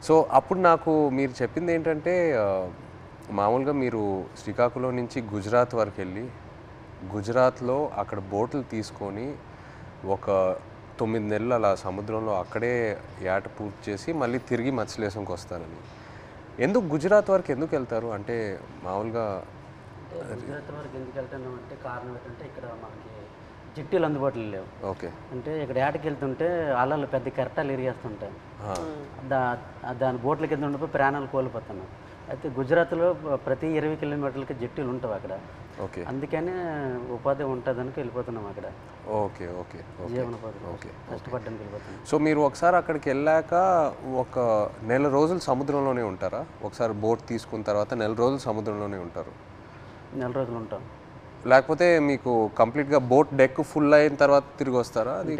So అప్పుడు నాకు మీరు చెప్పింది ఏంటంటే మామూలుగా మీరు శ్రీకాకుళం నుంచి గుజరాత్ వరకు వెళ్ళి గుజరాత్లో అక్కడ బోట్లు తీసుకొని ఒక 9 నెలలు అలా సముద్రంలో అక్కడే ఏట పూర్తి చేసి మళ్ళీ తిరిగి మత్స్యలేశంకి వస్తారని. ఎందుకు గుజరాత్ వరకు ఎందుకు వెళ్తారు? అంటే మామూలుగా గుజరాత్ వరకు ఎందుకు వెళ్తున్నాం అంటే కారణం ఏంటంటే ఇక్కడ మనకి జట్టీలు అందుబాటులో లేవు. ఓకే. అంటే ఇక్కడ ఏటకి వెళ్తుంటే అలలు పెద్ద కెరటాలు ఎరిగేస్తుంటాయి. దాని బోట్ల కింద ఉండిపోయి ప్రాణాలు కోల్పోతున్నాం. అయితే గుజరాత్లో ప్రతి 20 కిలోమీటర్లకి జట్టీలు ఉంటావు అక్కడ. ఓకే. అందుకనే ఉపాధి ఉంటుందని వెళ్ళిపోతున్నాం అక్కడ. ఓకే ఓకే జీవనోపాధి ఓకే కష్టపడడానికి వెళ్ళిపోతున్నాం. సో మీరు ఒకసారి అక్కడికి వెళ్ళాక ఒక నెల రోజులు సముద్రంలోనే ఉంటారా? ఒకసారి బోట్ తీసుకున్న తర్వాత నెల రోజులు సముద్రంలోనే ఉంటారు? నెల రోజులు ఉంటాం. లేకపోతే మీకు కంప్లీట్గా బోట్ డెక్ ఫుల్ అయిన తర్వాత తిరిగి వస్తారా? అది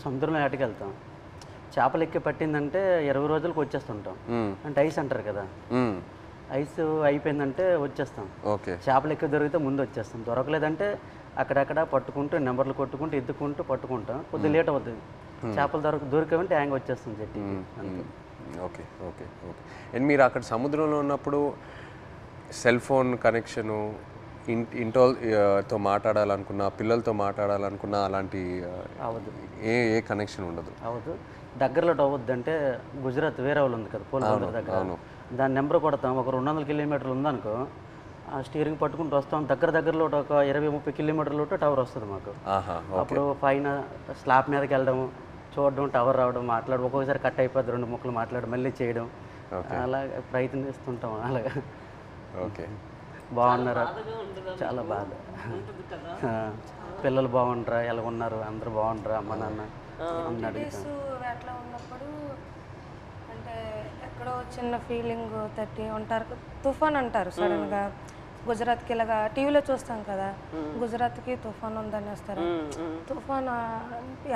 సముద్రంలో ఏటకి వెళ్తాం. చేపలు ఎక్కి పట్టిందంటే 20 రోజులకు వచ్చేస్తుంటాం. అంటే ఐస్ అంటారు కదా, ఐస్ అయిపోయిందంటే వచ్చేస్తాం. ఓకే. చేపలు ఎక్కువ దొరికితే ముందు వచ్చేస్తాం. దొరకలేదంటే అక్కడక్కడ పట్టుకుంటూ నెంబర్లు కొట్టుకుంటూ ఎత్తుకుంటూ పట్టుకుంటాం. కొద్దిగా లేట్ అవుతుంది. చేపలు దొరికామంటే హ్యాంగ్ వచ్చేస్తాం జట్టి. Okay okay okay. అండ్ మీరు అక్కడ సముద్రంలో ఉన్నప్పుడు సెల్ ఫోన్ కనెక్షను, ఇంటితో మాట్లాడాలనుకున్నా, పిల్లలతో మాట్లాడాలనుకున్నా అలాంటి అవదు, ఏ కనెక్షన్ ఉండదు? అవదు. దగ్గరలో అవ్వద్దు అంటే గుజరాత్ వేరే వాళ్ళు ఉంది కదా పోలవరం దగ్గర, దాని నెంబర్ కొడతాం. ఒక 200 కిలోమీటర్లు ఉందనుకో, ఆ స్టీరింగ్ పట్టుకుంటూ వస్తాం. దగ్గరలో ఒక 20-30 కిలోమీటర్లు టవర్ వస్తుంది మాకు. అప్పుడు పైన స్లాబ్ మీదకి వెళ్ళడం, చూడడం, టవర్ రావడం, మాట్లాడడం. ఒక్కొక్కసారి కట్ అయిపోద్ది, 2 ముక్కలు మాట్లాడడం, మళ్ళీ చేయడం, అలా ప్రయత్నిస్తుంటాం. అలాగా. ఓకే. బాగున్నారా? చాలా బాధ. పిల్లలు బాగుంటారా, ఎలా ఉన్నారు, అందరూ బాగుంటారా, అమ్మ నాన్న అట్లా ఉన్నప్పుడు అంటే ఎక్కడో చిన్న ఫీలింగ్ తట్టి ఉంటారు. తుఫాన్ అంటారు సడన్గా గుజరాత్కి. ఇలాగా టీవీలో చూస్తాం కదా, గుజరాత్కి తుఫాన్ ఉందని వస్తారు. తుఫాన్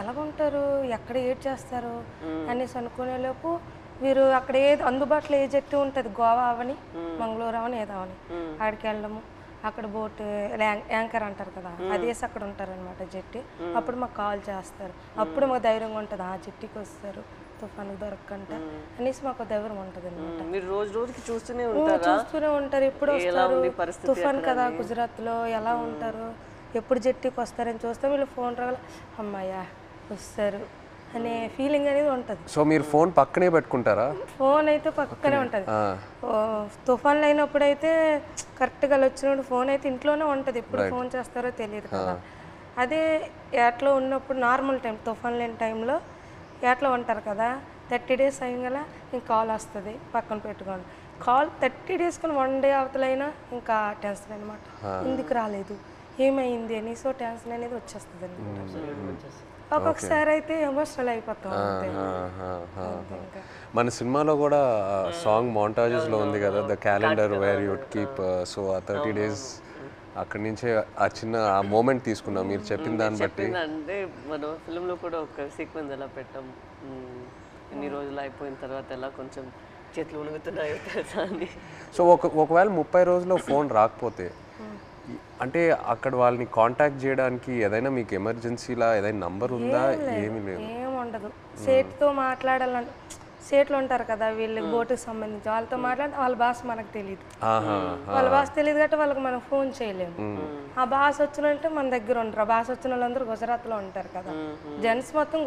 ఎలాగుంటారు, ఎక్కడ ఏడ్ చేస్తారు అనేసి అనుకునేలోపు వీరు అక్కడ ఏది అందుబాటులో ఏ జట్టు ఉంటుంది, గోవా అవని మంగళూరు అవని ఏదో అవని, ఆడికి వెళ్ళడము. అక్కడ బోట్ యాంకర్ అంటారు కదా, అదేసి అక్కడ ఉంటారనమాట జట్టి. అప్పుడు మాకు కాల్ చేస్తారు. అప్పుడు మాకు ధైర్యంగా ఉంటుంది, ఆ జట్టికి వస్తారు తుఫాను దొరకకంట అనేసి మాకు ధైర్యం ఉంటుంది అనమాట. మీరు రోజు రోజుకి చూస్తూనే ఉంటారు. ఎప్పుడు వస్తారు తుఫాన్ కదా గుజరాత్లో, ఎలా ఉంటారు, ఎప్పుడు జట్టికి వస్తారని చూస్తాం. వీళ్ళు ఫోన్ రావాలి, అమ్మాయ్యా వస్తారు అనే ఫీలింగ్ అనేది ఉంటుంది. సో మీరు ఫోన్ పక్కనే పెట్టుకుంటారా? ఫోన్ అయితే పక్కనే ఉంటుంది. తుఫాన్లు అయినప్పుడు అయితే కరెక్ట్గా వచ్చినప్పుడు ఫోన్ అయితే ఇంట్లోనే ఉంటుంది. ఎప్పుడు ఫోన్ చేస్తారో తెలియదు కదా. అదే ఏట్లో ఉన్నప్పుడు నార్మల్ టైం, తుఫాన్ లేని టైంలో ఏట్లో ఉంటారు కదా, 30 డేస్ అయ్యగల ఇంక కాల్ వస్తుంది, పక్కన పెట్టుకోండి. కాల్ 30 డేస్ కానీ 1 డే అవతలైనా ఇంకా టెన్షన్ అనమాట. ఎందుకు రాలేదు, ఏమైంది అని. సో టెన్షన్ అనేది వచ్చేస్తుంది అనమాట. ఒక్కొక్కసారి అయితే ఎమోషనల్ అయిపోతాం. మన సినిమాలో కూడా సాంగ్ మోంటాజెస్లో ఉంది కదా, the calendar where you keep. So ఆ 30 డేస్ అక్కడి నుంచే ఆ చిన్న ఆ మూమెంట్ తీసుకున్నాం మీరు చెప్పిన దాన్ని బట్టి. అంటే మనం ఫిల్మ్లో కూడా ఒక సీక్వెన్స్ ఎలా పెట్టాం, ఎన్ని రోజులు అయిపోయిన తర్వాత ఎలా కొంచెం చేతులు ఉణుగుతున్నాయో తెలుసా అని. సో ఒకవేళ 30 రోజుల్లో ఫోన్ రాకపోతే అంటే అక్కడ వాళ్ళని కాంటాక్ట్ చేయడానికి ఏదైనా మీకు ఎమర్జెన్సీలా ఏదైనా నంబర్ ఉందా? ఏమీ లేదు, ఏముండదు. సేట్తో మాట్లాడాలని, సేట్లు ఉంటారు కదా వీళ్ళకి బోటుకి సంబంధించి, వాళ్ళతో మాట్లాడితే వాళ్ళ భాష మనకు తెలియదు. వాళ్ళ భాష తెలియదు కాబట్టి వాళ్ళకి మనం ఫోన్ చేయలేము. ఆ భాష వచ్చినంటే మన దగ్గర ఉంటారు. ఆ భాష వచ్చిన వాళ్ళందరూ గుజరాత్లో ఉంటారు కదా, జెంట్స్ మొత్తం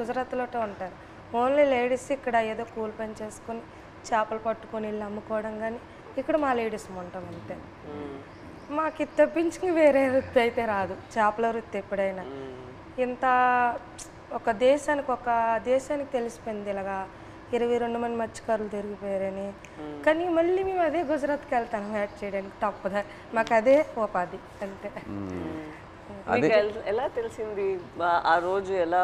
గుజరాత్లో ఉంటారు. ఓన్లీ లేడీస్ ఇక్కడ ఏదో కూలి పని చేసుకొని చేపలు పట్టుకొని వెళ్ళి అమ్ముకోవడం, కానీ ఇక్కడ మా లేడీస్ ఉంటాం అంతే. మాకు ఇది తప్పించుకుని వేరే వృత్తి అయితే రాదు, చేపల వృత్తి. ఎప్పుడైనా ఇంత ఒక దేశానికి తెలిసిపోయింది ఇలాగా 22 మంది మత్స్యకారులు తిరిగిపోయారని. కానీ మళ్ళీ మేము అదే గుజరాత్కి వెళ్తాం యాడ్ చేయడానికి, తప్పదా మాకు అదే ఉపాధి అంతే. ఎలా తెలిసింది ఆ రోజు, ఎలా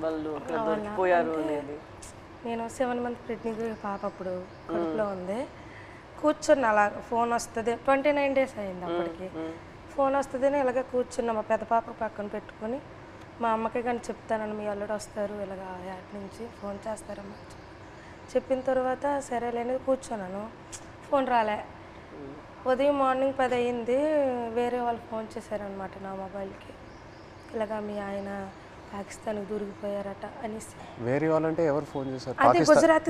వాళ్ళు దొరికిపోయారు అనేది? నేను 7 మంత్ ప్రెగ్నెంట్ పాప అప్పుడు కడుపులో ఉంది. కూర్చున్నా అలా, ఫోన్ వస్తుంది. 29 డేస్ అయింది అప్పటికి. ఫోన్ వస్తుందని ఇలాగే కూర్చున్నా, మా పెద్ద పాప పక్కన పెట్టుకుని. మా అమ్మకి కానీ చెప్తానని, మీ అల్లుడు వస్తారు ఇలాగ యాడ్ నుంచి ఫోన్ చేస్తారమ్మా చెప్పిన తర్వాత సరేలేని కూర్చున్నాను. ఫోన్ రాలే. ఉదయం మార్నింగ్ 10 అయింది, వేరే వాళ్ళు ఫోన్ చేశారనమాట నా మొబైల్కి. ఇలాగా మీ ఆయన పాకిస్తాన్కి దొరికిపోయారట అనేసి. వేరే వాళ్ళంటే ఎవరు ఫోన్ చేశారు? అది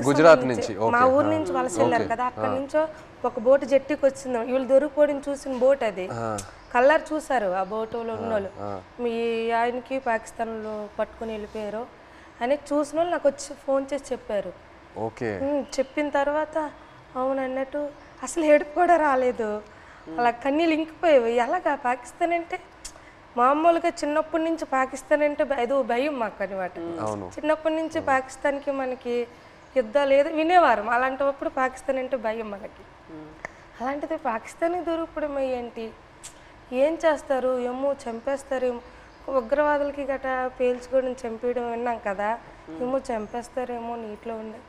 గుజరాత్ నుంచి. మా ఊరు నుంచి వలస వెళ్ళారు కదా, అక్కడ నుంచో ఒక బోటు జట్టికి వచ్చింది, వీళ్ళు దొరికిపోవడం చూసిన బోట్ అది. కలర్ చూసారు ఆ బోటులో ఉన్నోళ్ళు, మీ ఆయనకి పాకిస్తాన్లో పట్టుకుని వెళ్ళిపోయారు అని చూసిన వాళ్ళు నాకు వచ్చి ఫోన్ చేసి చెప్పారు. ఓకే. చెప్పిన తర్వాత అవును అన్నట్టు అసలు ఏడుపు కూడా రాలేదు, అలా కన్నీళ్ళు ఇంకిపోయేవి. ఎలాగా పాకిస్తాన్ అంటే మామూలుగా చిన్నప్పటి నుంచి పాకిస్తాన్ అంటే ఏదో భయం మాకు అనమాట. చిన్నప్పటి నుంచి పాకిస్తాన్కి మనకి యుద్ధాలు ఏదో వినేవారు, అలాంటప్పుడు పాకిస్తాన్ అంటే భయం మనకి. అలాంటిది పాకిస్తాన్కి దొరికిపోవడం ఏంటి, ఏం చేస్తారు ఏమో, చంపేస్తారేమో, ఉగ్రవాదులకి గట్రా పేల్చుకోవడం చంపేయడం విన్నాం కదా, ఏమో చంపేస్తారేమో నీటిలో ఉండే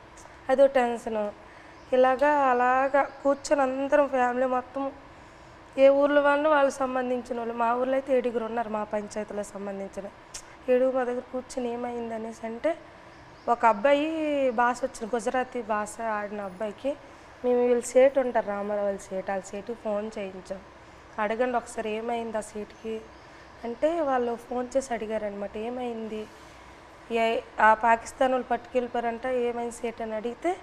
అదో టెన్షను. అలాగా కూర్చొని అందరం ఫ్యామిలీ మొత్తం ఏ ఊర్లో వాళ్ళు సంబంధించిన వాళ్ళు, మా ఊర్లో అయితే 7 ఉన్నారు మా పంచాయతీలో సంబంధించిన 7 మా దగ్గర కూర్చొని ఏమైంది అనేసి అంటే, ఒక అబ్బాయి భాష వచ్చింది, గుజరాతీ భాష ఆడిన అబ్బాయికి మేము వీళ్ళు సేటు ఉంటారు రామారావు వాళ్ళ సేటు, వాళ్ళ సేటుకి ఫోన్ చేయించాం, అడగండి ఒకసారి ఏమైంది ఆ సేటుకి అంటే వాళ్ళు ఫోన్ చేసి అడిగారనమాట ఏమైంది, ఆ పాకిస్తాన్ వాళ్ళు పట్టుకెళ్ళిపోయారంట, ఏమైంది సేటు అని అడిగితే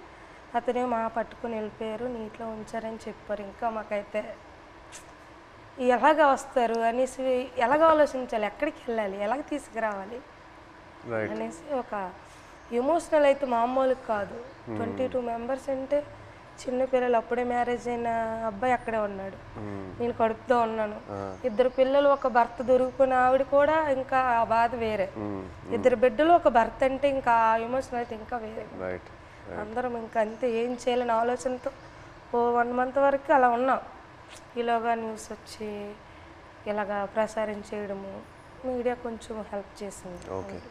అతనేమో పట్టుకుని వెళ్ళిపోయారు నీటిలో ఉంచారని చెప్పారు. ఇంకా మాకైతే ఎలాగ వస్తారు అనేసి ఎలాగ ఆలోచించాలి, ఎక్కడికి వెళ్ళాలి, ఎలాగ తీసుకురావాలి అనేసి ఒక ఎమోషనల్ అయితే మామూలు కాదు. 22 మెంబర్స్ అంటే చిన్నపిల్లలు, అప్పుడే మ్యారేజ్ అయిన అబ్బాయి అక్కడే ఉన్నాడు, నేను కడుపుతో ఉన్నాను, 2 పిల్లలు, ఒక భర్త దొరికిపోయిన ఆవిడ కూడా ఇంకా ఆ బాధ వేరే, 2 బిడ్డలు ఒక భర్త అంటే ఇంకా ఎమోషనల్ అయితే ఇంకా వేరే. అందరం ఇంకా అంతే ఏం చేయాలని ఆలోచనతో ఓ 1 మంత్ వరకు అలా ఉన్నాం. ఇలాగా న్యూస్ వచ్చి ఇలాగా ప్రసారం చేయడము మీడియా కొంచెం హెల్ప్ చేసింది.